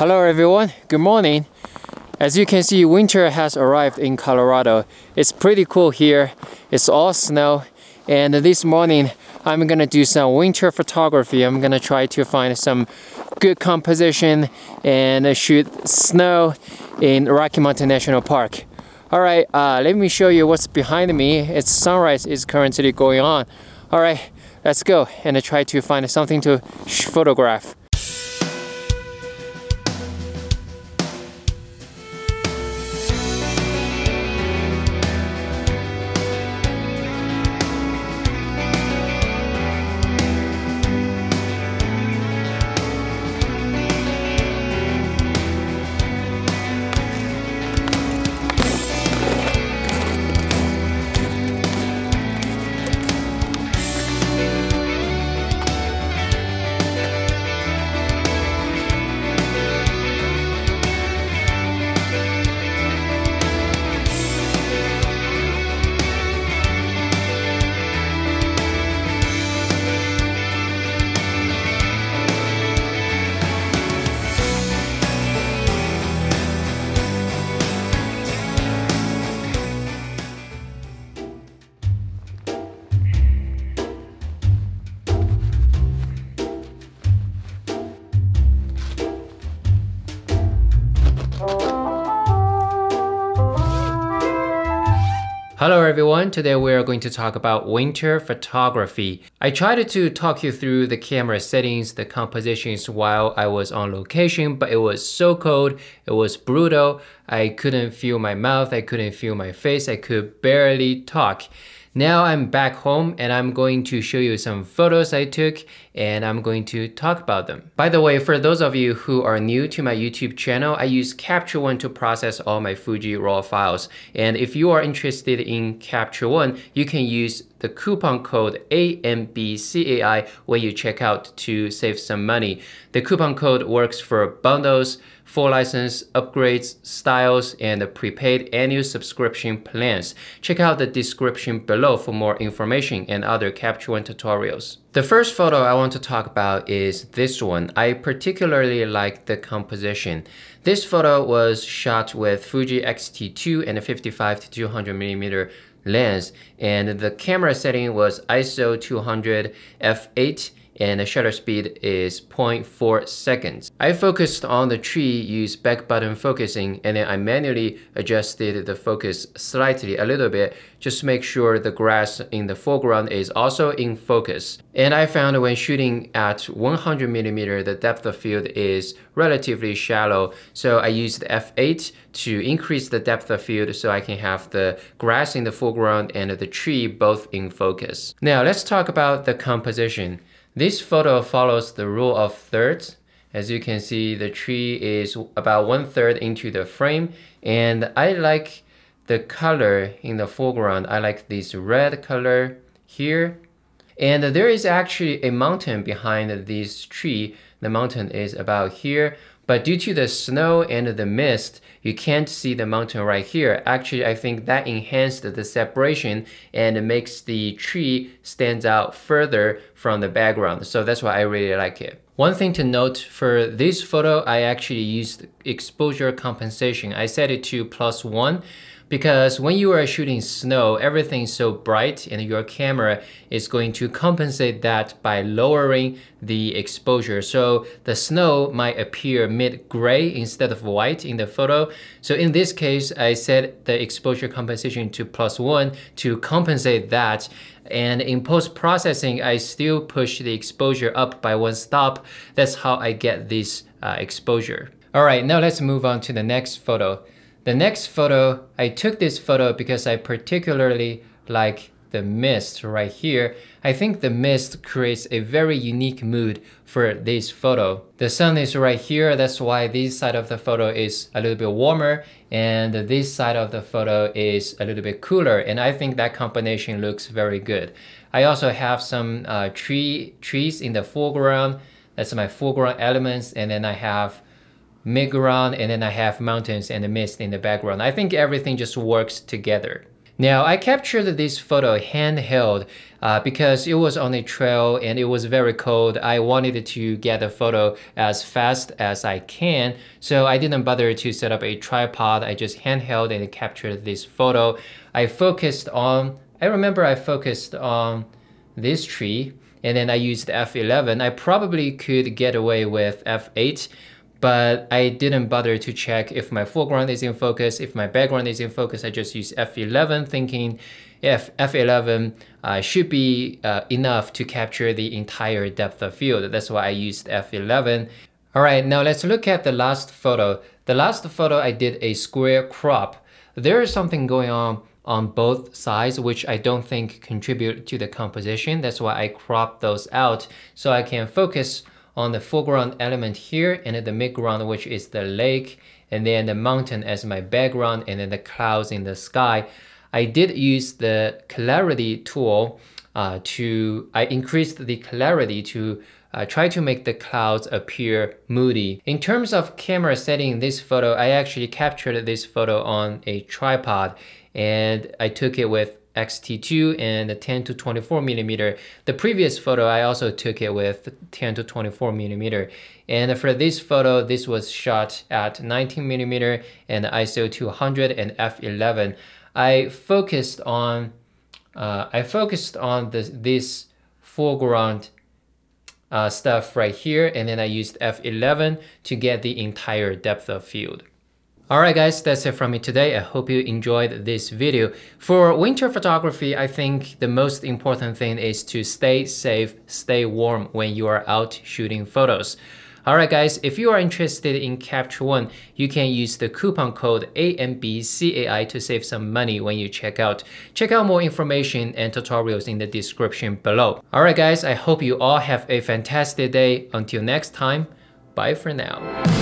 Hello everyone, good morning. As you can see, winter has arrived in Colorado. It's pretty cool here. It's all snow, and this morning I'm gonna do some winter photography. I'm gonna try to find some good composition and shoot snow in Rocky Mountain National Park. All right, let me show you what's behind me. It's sunrise is currently going on. All right, let's go and try to find something to photograph. Hello everyone, today we are going to talk about winter photography. I tried to talk you through the camera settings, the compositions while I was on location, but it was so cold, it was brutal. I couldn't feel my mouth, I couldn't feel my face, I could barely talk. Now I'm back home and I'm going to show you some photos I took and I'm going to talk about them. By the way, for those of you who are new to my YouTube channel, I use Capture One to process all my Fuji RAW files. And if you are interested in Capture One, you can use the coupon code AMBCAI when you check out to save some money. The coupon code works for bundles, full license, upgrades, styles, and prepaid annual subscription plans. Check out the description below for more information and other Capture One tutorials. The first photo I want to talk about is this one. I particularly like the composition. This photo was shot with Fuji X-T2 and a 55 to 200mm lens, and the camera setting was ISO 200 f8 and the shutter speed is 0.4 seconds. I focused on the tree, used back button focusing, and then I manually adjusted the focus slightly a little bit just to make sure the grass in the foreground is also in focus. And I found when shooting at 100mm, the depth of field is relatively shallow, so I used f8 to increase the depth of field so I can have the grass in the foreground and the tree both in focus. Now let's talk about the composition. This photo follows the rule of thirds. As you can see, the tree is about 1/3 into the frame, and I like the color in the foreground. I like this red color here. And there is actually a mountain behind this tree. The mountain is about here, but due to the snow and the mist, you can't see the mountain right here. Actually, I think that enhanced the separation and makes the tree stand out further from the background. So that's why I really like it. One thing to note for this photo, I actually used exposure compensation. I set it to +1 because when you are shooting snow, everything's so bright and your camera is going to compensate that by lowering the exposure. So the snow might appear mid-gray instead of white in the photo. So in this case, I set the exposure compensation to +1 to compensate that. And in post-processing, I still push the exposure up by 1 stop. That's how I get this exposure. All right, now let's move on to the next photo. The next photo, I took this photo because I particularly like the mist right here. I think the mist creates a very unique mood for this photo. The sun is right here, that's why this side of the photo is a little bit warmer and this side of the photo is a little bit cooler, and I think that combination looks very good. I also have some trees in the foreground. That's my foreground elements, and then I have midground, and then I have mountains and the mist in the background. I think everything just works together. Now, I captured this photo handheld because it was on a trail and it was very cold. I wanted to get the photo as fast as I can, so I didn't bother to set up a tripod. I just handheld and captured this photo. I remember I focused on this tree, and then I used f11. I probably could get away with f8, but I didn't bother to check if my foreground is in focus, if my background is in focus. I just used f11 thinking if f11 should be enough to capture the entire depth of field. That's why I used f11. All right, now let's look at the last photo. The last photo I did a square crop. There is something going on both sides, which I don't think contribute to the composition. That's why I cropped those out so I can focus on the foreground element here, and then the midground, which is the lake, and then the mountain as my background, and then the clouds in the sky. I did use the clarity tool I increased the clarity to try to make the clouds appear moody. In terms of camera setting this photo, I actually captured this photo on a tripod, and I took it with X-T2 and 10 to 24 millimeter. The previous photo, I also took it with 10 to 24 millimeter. And for this photo, this was shot at 19 millimeter and ISO 200 and f11. I focused on this foreground stuff right here, and then I used f11 to get the entire depth of field. Alright guys, that's it from me today. I hope you enjoyed this video. For winter photography, I think the most important thing is to stay safe, stay warm when you are out shooting photos. Alright guys, if you are interested in Capture One, you can use the coupon code AMBCAI to save some money when you check out. Check out more information and tutorials in the description below. Alright guys, I hope you all have a fantastic day. Until next time, bye for now.